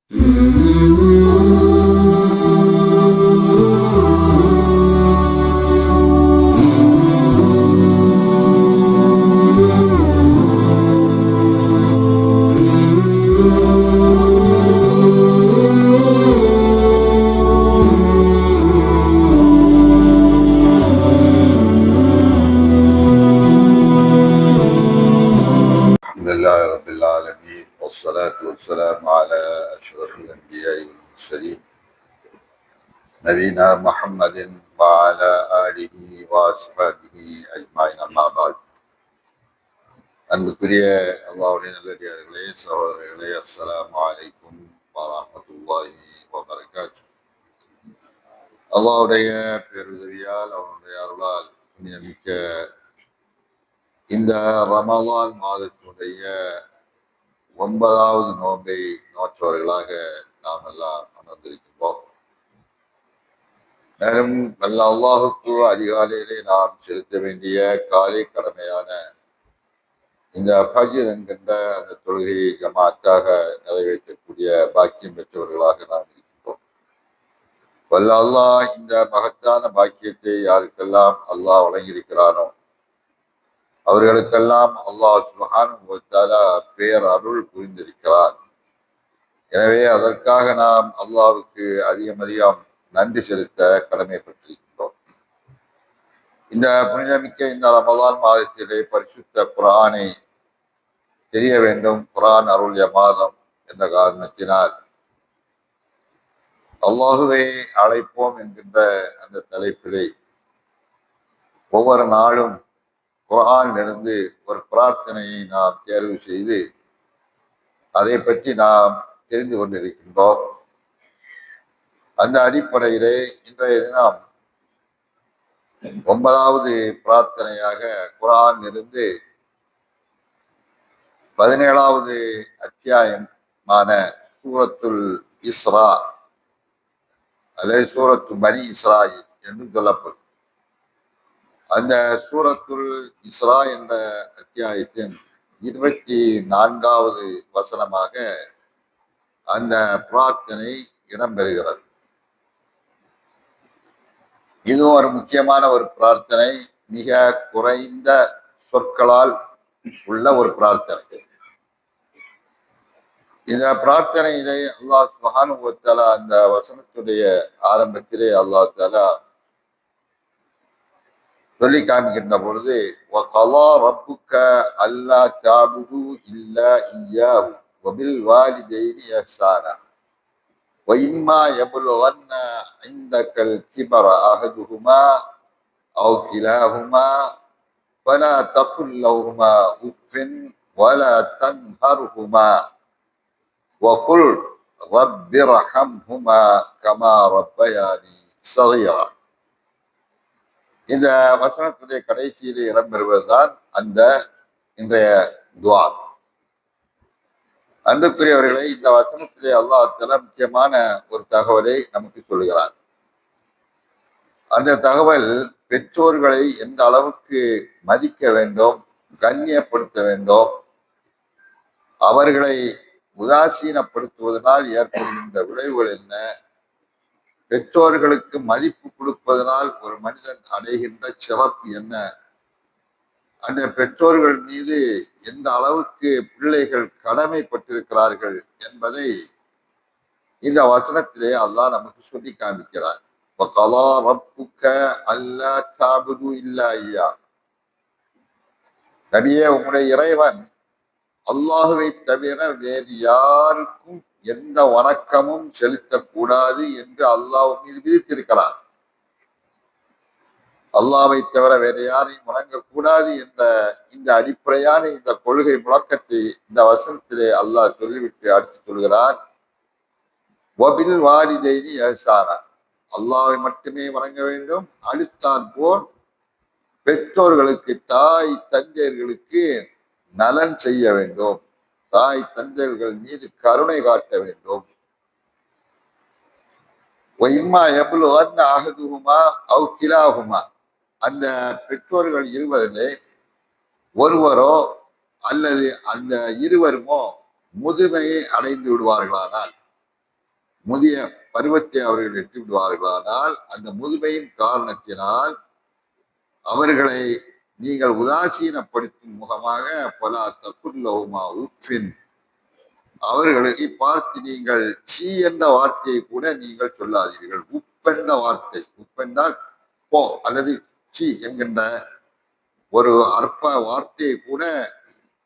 لله رب العالمين والصلاة والسلام على أشرف الأنبياء والمرسلين نبينا محمد وعلى آله وأصحابه أجمعين أما بعد அன்புக்குரிய அல்லாஹ்வுடைய நல்லடியார்களே சகோதரர்களே அஸ்ஸலாமு அலைக்கும் வரஹ்மத்துல்லாஹி வபரகாத்துஹு. அல்லாஹ்வுடைய பேருதவியால் அவனுடைய அருளால் புண்ணியமிக்க இந்த ரமலான் மாதத்தினுடைய 9வது நோன்பை நோற்றவர்களாக நாம் எல்லாம் அமர்ந்திருக்கின்றோம். மேலும் நல்ல அல்லாஹுக்கு அதிகாலையிலே நாம் செலுத்த வேண்டிய காலை கடமையான இந்த ஃபஜ்ர் என்கின்ற அந்த தொழுகையை ஜமாத்தாக நிறைவேற்றக்கூடிய பாக்கியம் பெற்றவர்களாக நாம் இருக்கின்றோம். வல்ல அல்லாஹ் இந்த மகத்தான பாக்கியத்தை யாருக்கெல்லாம் அல்லாஹ் வழங்கியிருக்கிறானோ அவர்களுக்கெல்லாம் அல்லாஹ் சுப்ஹானஹு வ தஆலா பேர் அருள் புரிந்திருக்கிறார். எனவே அதற்காக நாம் அல்லாஹ்வுக்கு அதிகம் நன்றி செலுத்த கடமைப்பட்டிருக்கின்றோம். இந்த புனிதமிக்க இந்த ரமலான் மாதத்திலே பரிசுத்த குர்ஆனை தெரிய வேண்டும். குர்ஆன் அருளிய மாதம் என்ற காரணத்தினால் அல்லாஹுவை அழைப்போம் என்கின்ற அந்த தலைப்பிலே ஒவ்வொரு நாளும் குர்ஆனிலிருந்து ஒரு பிரார்த்தனையை நாம் தேர்வு செய்து அதை பற்றி நாம் தெரிந்து கொண்டிருக்கின்றோம். அந்த அடிப்படையிலே இன்றைய தினம் 9வது பிரார்த்தனையாக குர்ஆனிலிருந்து 17வது அத்தியாயமான சூரத்துல் இஸ்ரா அல்லது சூரத்து பனி இஸ்ராயில் என்று சொல்லப்படும் அந்த சூரத்துல் இஸ்ரா என்ற அத்தியாயத்தின் 24வது வசனமாக அந்த பிரார்த்தனை இடம்பெறுகிறது. இது ஒரு முக்கியமான ஒரு பிரார்த்தனை, மிக குறைந்த சொற்களால் உள்ள ஒரு பிரார்த்தனை. இந்த பிரார்த்தனையிலே அல்லாஹ் சுப்ஹானஹு வ தஆலா அந்த வசனத்துடைய ஆரம்பத்திலே அல்லாஹ் தஆலா சொல்லி காமிக்கின்ற பொழுது வகலா ரப்புக அல்லா தஅபுது இல்லா இய்யாஹு வபில் வாலிதைனி இஹ்சானா وإما يبلغن عندك الكبر أحدهما أو كلاهما فلا تقل لهما أف ولا تنهرهما وقل رب ارحمهما كما ربياني صغيرا. இந்த வசனத்துடைய கடைசியிலே இடம்பெறுவதுதான் அந்த இன்றைய துஆ. அன்புக்குரியவர்களை, இந்த வசனத்திலே அல்லாஹ் தஆலா முக்கியமான ஒரு தகவலை நமக்கு சொல்கிறார். அந்த தகவல் பெற்றோர்களை எந்த அளவுக்கு மதிக்க வேண்டும், கண்ணியப்படுத்த வேண்டும், அவர்களை உதாசீனப்படுத்துவதனால் ஏற்படுகின்ற விளைவுகள் என்ன, பெற்றோர்களுக்கு மதிப்பு கொடுப்பதனால் ஒரு மனிதன் அடைகின்ற சிறப்பு என்ன, அந்த பெற்றோர்கள் மீது எந்த அளவுக்கு பிள்ளைகள் கடமைப்பட்டிருக்கிறார்கள் என்பதை இந்த வசனத்திலே அல்லாஹ் நமக்கு சொல்லி காமிக்கிறார். வகலா ரப்புக அல்லா தஅபுது இல்லா இய்யா. நபியே, உம்முடைய இறைவன் அல்லாஹுவை தவிர வேறு யாருக்கும் எந்த வணக்கமும் செலுத்தக்கூடாது என்று அல்லாஹ் மீது விதித்திருக்கிறார். அல்லாஹ்வை தவிர வேற யாரையும் வணங்கக்கூடாது என்ற இந்த அடிப்படையான இந்த கொள்கை முழக்கத்தை இந்த வசனத்திலே அல்லாஹ் சொல்லிவிட்டு அடுத்து சொல்கிறார், வபில் வாலிதைனி இஹ்சானா. அல்லாஹ்வை மட்டுமே வணங்க வேண்டும். அடுத்தான் போல் பெற்றோர்களுக்கு, தாய் தந்தையர்களுக்கு நலன் செய்ய வேண்டும், தாய் தந்தையர்கள் மீது கருணை காட்ட வேண்டும். وَإِمَّا يَبْلُغَنَّ أَحَدُهُمَا أَوْ كِلَاهُمَا. அந்த பெற்றோர்கள் இருவரிலே ஒருவரோ அல்லது அந்த இருவருமோ முதுமையை அடைந்து விடுவார்களானால், முதிய பருவத்தை அவர்கள் எட்டி விடுவார்களானால் அந்த முதுமையின் காரணத்தினால் அவர்களை நீங்கள் உதாசீனப்படுத்தும் முகமாக பல தக்குல்லவுமா உஃபின் அவர்களை பார்த்து நீங்கள் சீ என்ற வார்த்தையை கூட நீங்கள் சொல்லாதீர்கள். உப்பென்ற வார்த்தை, உப்பென்றால் போ அல்லது சீ என்கின்ற ஒரு அற்ப வார்த்தையை கூட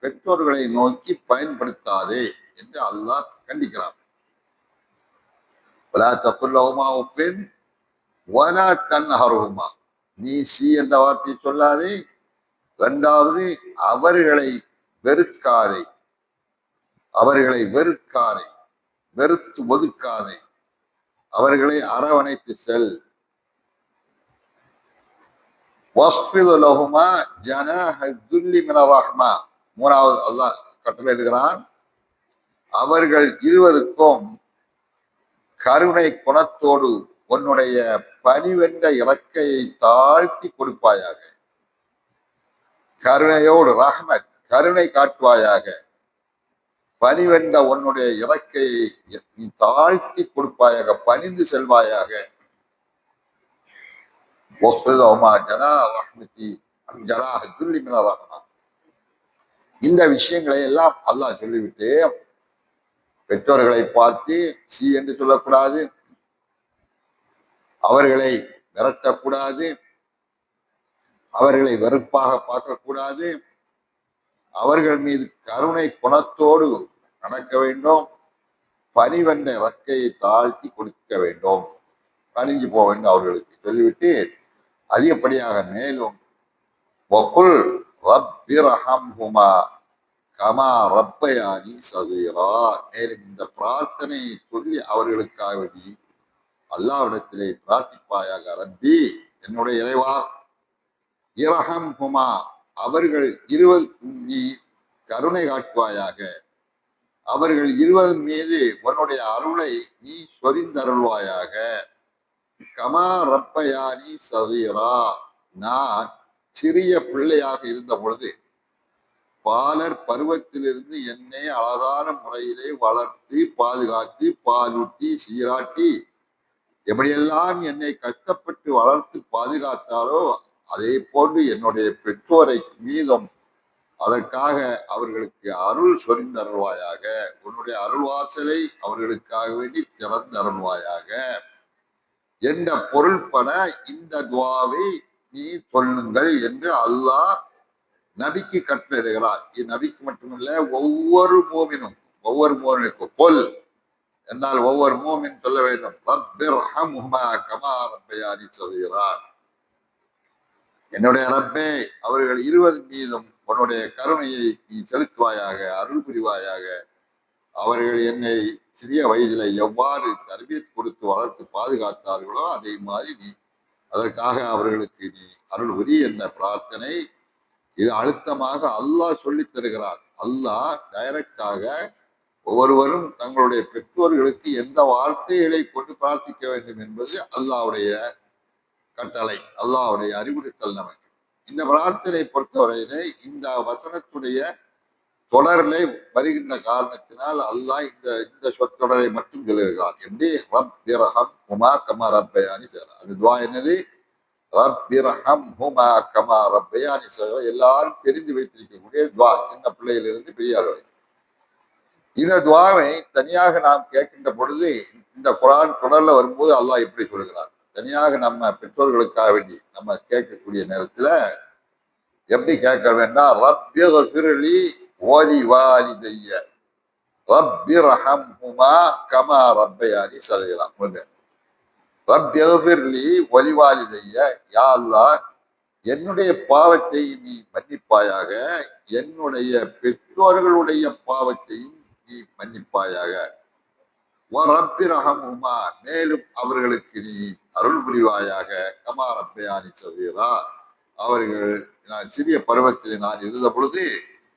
பெற்றோர்களை நோக்கி பயன்படுத்தாதே என்று அல்லாஹ் கண்டிக்கிறான். நீ சி என்ற வார்த்தையை சொல்லாதே. இரண்டாவது, அவர்களை வெறுக்காதே, அவர்களை வெறுக்காதே, வெறுத்து ஒதுக்காதே, அவர்களை அரவணைத்து செல். மூணாவது அல்லாஹ் கட்டளை இருக்கிறான், அவர்கள் இருவருக்கும் கருணை குணத்தோடு உன்னுடைய பணிவென்ற இறக்கையை தாழ்த்தி கொடுப்பாயாக. கருணையோடு ரஹ்மத், கருணை காட்டுவாயாக. பணிவென்ற உன்னுடைய இறக்கையை நீ தாழ்த்தி கொடுப்பாயாக, பணிந்து செல்வாயாக. இந்த விஷயங்களை எல்லாம் அல்லாஹ் சொல்லிவிட்டு பெற்றோர்களை பார்த்து சி என்று சொல்லக்கூடாது, அவர்களை விரட்டக்கூடாது, அவர்களை வெறுப்பாக பார்க்கக்கூடாது, அவர்கள் மீது கருணை குணத்தோடு நடக்க வேண்டும், பணிவென்ற இறக்கையை தாழ்த்தி கொடுக்க வேண்டும், பணிஞ்சு போக வேண்டும் அவர்களுக்கு சொல்லிவிட்டு அதிகப்படியாக மேலும் கமா ரப்பயானி சகீரா, மேலும் இந்த பிரார்த்தனையை சொல்லி அவர்களுக்காக வேண்டி அல்லாஹ்விடத்திலே பிரார்த்திப்பாயாக. ரப்பி, என்னுடைய இறைவா, இரஹம் ஹுமா, அவர்கள் இருவருக்கும் நீ கருணை காட்டுவாயாக, அவர்கள் இருவர் மீது உன்னுடைய அருளை நீ சொரிந்தருள்வாயாக. கமா ரப்பயானி சகீரா, நான் சிறிய பிள்ளையாக இருந்த பொழுது பாலர் பருவத்திலிருந்து என்னை அழகான முறையிலே வளர்த்து பாதுகாத்து பாலூட்டி சீராட்டி எப்படியெல்லாம் என்னை கஷ்டப்பட்டு வளர்த்து பாதுகாத்தாரோ அதே போன்று என்னுடைய பெற்றோரை மீதும் அதற்காக அவர்களுக்கு அருள் சொரிந்தருள்வாயாக. உன்னுடைய அருள் வாசலை அவர்களுக்காக வேண்டி திறந்தருள்வாயாக என்ற பொருள்பட இந்த துவாவை நீ சொல்லுங்கள் என்று அல்லாஹ் நபிக்கு கட்டளையிடுகிறார். இது நபிக்கு மட்டுமல்ல, ஒவ்வொரு மூமினும், ஒவ்வொரு மூமினுக்கும் கொல் என்னால் ஒவ்வொரு மூமின் சொல்ல வேண்டும். சொல்கிறார், என்னுடைய ரப்பே, அவர்கள் இருவர் மீதும் உன்னுடைய கருணையை நீ செலுத்துவாயாக, அருள் புரிவாயாக. அவர்கள் என்னை சிறிய வயதில எவ்வாறு தர்பியத் கொடுத்து வளர்த்து பாதுகாத்தார்களோ அதே மாதிரி நீ அதற்காக அவர்களுக்கு நீ அருள் புரி என்ற பிரார்த்தனை இது அழுத்தமாக அல்லாஹ் சொல்லி தருகிறார். அல்லாஹ் டைரக்டாக ஒவ்வொருவரும் தங்களுடைய பெற்றோர்களுக்கு எந்த வார்த்தைகளை கொண்டு பிரார்த்திக்க வேண்டும் என்பது அல்லாஹ்வுடைய கட்டளை, அல்லாஹ்வுடைய அறிவுறுத்தல் நமக்கு. இந்த பிரார்த்தனை பொறுத்தவரையிலே இந்த வசனத்துடைய தொடரிலே வருகின்ற காரணத்தினால் அல்லாஹ் இந்த சொற்றொடரை மட்டும் சொல்லுகிறார். என்று ரப்பிர்ஹம் ஹுமா கமா ரப்பயானி சகீரா. அது துவா என்னது? ரப்பிர்ஹம் ஹுமா கமா ரப்பயானி சகீரா. எல்லாரும் தெரிந்து வைத்திருக்கக்கூடிய துவா, சின்ன பிள்ளையிலிருந்து பெரியார் வரை. இந்த துவாவை தனியாக நாம் கேட்கின்ற பொழுது இந்த குர்ஆன் தொடர்ல வரும்போது அல்லாஹ் எப்படி சொல்கிறார், தனியாக நம்ம பெற்றோர்களுக்காக வேண்டி நம்ம கேட்கக்கூடிய நேரத்துல எப்படி கேட்க வேண்டாம்? ரப்பிர்ஃபிர்லி வலி வாலிதைய ரப்பிர்ஹம்ஹுமா கமா ரப்பயானி சகீரா. ரப்பிர்ஃபிர்லி வலி வாலிதைய, யா அல்லாஹ், என்னுடைய பாவத்தை நீ மன்னிப்பாயாக, என்னுடைய பெற்றோர்களுடைய பாவத்தையும் நீ மன்னிப்பாயாக. ரப்பிர்ஹம்ஹுமா, மேலும் அவர்களுக்கு நீ அருள் புரிவாயாக. கமா ரப்பயானி சகீரா, அவர்கள் நான் சிறிய பருவத்தில் நான் இருந்த பொழுது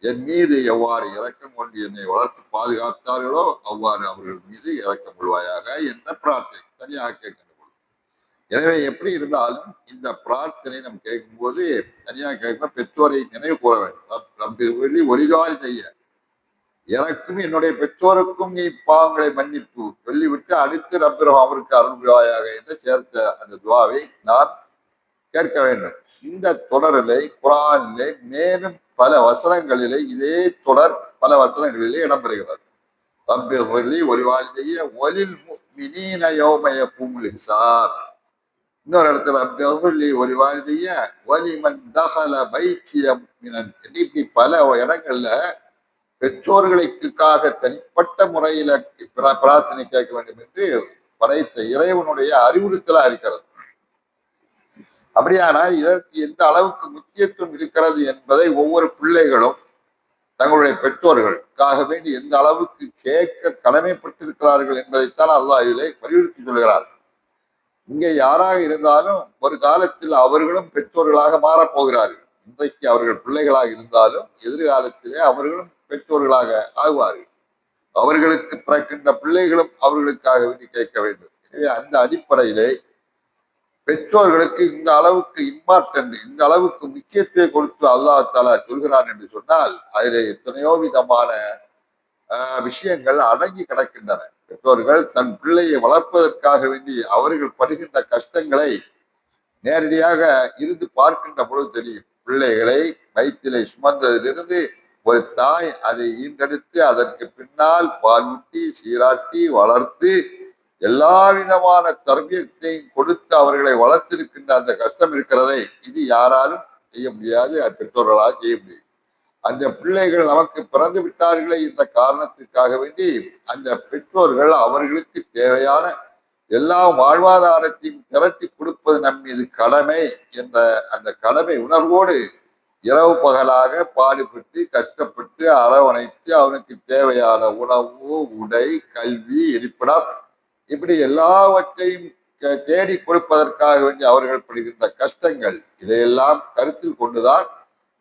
என் மீது எவ்வாறு இரக்கம் கொண்டு என்னை வளர்த்து பாதுகாத்தார்களோ அவ்வாறு அவர்கள் மீது இரக்கம் கொள்வாயாக என்ற பிரார்த்தனை தனியாக கேட்கின்ற பொழுது. எனவே எப்படி இருந்தாலும் இந்த பிரார்த்தனை நம்ம கேட்கும்போது தனியாக கேட்கும் பெற்றோரை நினைவு கூற வேண்டும். ரப்பிர்ஃபிர்லி ஒலிதால் செய்ய, எனக்கும் என்னுடைய பெற்றோருக்கும் நீ பாவங்களை மன்னிப்பு சொல்லிவிட்டு சொல்லிவிட்டு அடுத்து ரப்பிரம் அவருக்கு அருள் புரிவாயாக என்று சேர்த்த அந்த துவாவை நாம் கேட்க வேண்டும். இந்த தொடரிலே குரானிலே மேலும் பல வசனங்களிலே இதே தொடர் பல வசனங்களிலே இடம்பெறுகிறது. ரப்பி ஒலி ஒரு வாழ்க்கைய ஒலில் மினீன யோமய பூமுல் ஹிசார். இன்னொரு இடத்துல ரப்பி ஒலி ஒரு வாழ்க்கைய ஒலிமன் தகல பைத்திய மினன். இப்படி பல இடங்கள்ல பெற்றோர்களுக்காக தனிப்பட்ட முறையில பிரார்த்தனை கேட்க வேண்டும் என்று படைத்த இறைவனுடைய அறிவுறுத்தலா இருக்கிறது. அப்படியானால் இதற்கு எந்த அளவுக்கு முக்கியத்துவம் இருக்கிறது என்பதை ஒவ்வொரு பிள்ளைகளும் தங்களுடைய பெற்றோர்களுக்காக வேண்டி எந்த அளவுக்கு கேட்க கடமைப்பட்டிருக்கிறார்கள் என்பதைத்தான் அல்லாஹ் இதிலே வலியுறுத்தி சொல்கிறார். இங்கே யாராக இருந்தாலும் ஒரு காலத்தில் அவர்களும் பெற்றோர்களாக மாறப்போகிறார்கள். இன்றைக்கு அவர்கள் பிள்ளைகளாக இருந்தாலும் எதிர்காலத்திலே அவர்களும் பெற்றோர்களாக ஆகுவார்கள். அவர்களுக்கு பிறக்கின்ற பிள்ளைகளும் அவர்களுக்காக வேண்டி கேட்க வேண்டும். எனவே அந்த அடிப்படையிலே பெற்றோர்களுக்கு இந்த அளவுக்கு இம்பார்ட்டன்ட், இந்த அளவுக்கு முக்கியத்துவம் கொடுத்து அல்லாஹ் தஆலா சொல்கிறான் என்று சொன்னால் அதிலே எத்தனையோ விதமான விஷயங்கள் அடங்கி கிடக்கின்றன. பெற்றோர்கள் தன் பிள்ளையை வளர்ப்பதற்காக வேண்டி அவர்கள் படுகின்ற கஷ்டங்களை நேரடியாக இருந்து பார்க்கின்ற பொழுது தெரியும். பிள்ளைகளை வயிற்றிலே சுமந்ததிலிருந்து ஒரு தாய் அதை ஈண்டெடுத்து அதற்கு பின்னால் பாலூட்டி சீராட்டி வளர்த்து எல்லா விதமான தர்பியத்தையும் கொடுத்து அவர்களை வளர்த்திருக்கின்ற அந்த கஷ்டம் இருக்கிறதை இது யாராலும் செய்ய முடியாது, பெற்றோர்களால் செய்ய முடியும். அந்த பிள்ளைகள் நமக்கு பிறந்து விட்டார்களே இந்த காரணத்துக்காக வேண்டி அந்த பெற்றோர்கள் அவர்களுக்கு தேவையான எல்லா வாழ்வாதாரத்தையும் திரட்டி கொடுப்பது நம் மீது கடமை என்ற அந்த கடமை உணர்வோடு இரவு பகலாக பாடுபட்டு கஷ்டப்பட்டு அரவணைத்து அவனுக்கு தேவையான உணவு, உடை, கல்வி, இருப்பிடம் இப்படி எல்லாவற்றையும் தேடி கொடுப்பதற்காக வேண்டி அவர்கள் படுகின்ற கஷ்டங்கள் இதையெல்லாம் கருத்தில் கொண்டுதான்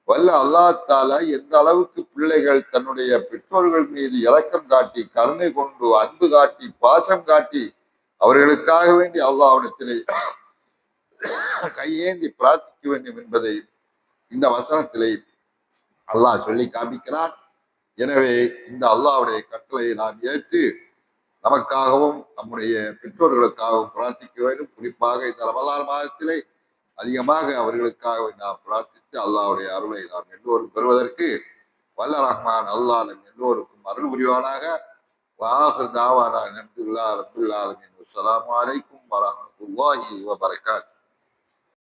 வல்ல அல்லாஹ் தஆலா எந்த அளவுக்கு பிள்ளைகள் தன்னுடைய பெற்றோர்கள் மீது இரக்கம் காட்டி கருணை கொண்டு அன்பு காட்டி பாசம் காட்டி அவர்களுக்காக வேண்டி அல்லாஹ்விடத்திலே கையேந்தி பிரார்த்திக்க வேண்டும் என்பதை இந்த வசனத்திலே அல்லாஹ் சொல்லி காமிக்கிறான். எனவே இந்த அல்லாஹ்வுடைய கட்டளையை நாம் ஏற்று நமக்காகவும் நம்முடைய பெற்றோர்களுக்காகவும் பிரார்த்திக்க வேண்டும். குறிப்பாக இந்த ரமலான் மாதத்திலே அதிகமாக அவர்களுக்காக நாம் பிரார்த்தித்து அல்லாஹ்வுடைய அருளை நாம் எல்லோரும் பெறுவதற்கு வல்ல ரஹ்மான் அல்லாஹ் நம் எல்லோருக்கும் அருள் புரிவானாக. வாஹிர் தாவானா அல்ஹம்துலில்லாஹி ரப்பில் ஆலமீன். அஸ்ஸலாமு அலைக்கும் வரஹ்மத்துல்லாஹி வபரகாத்துஹு.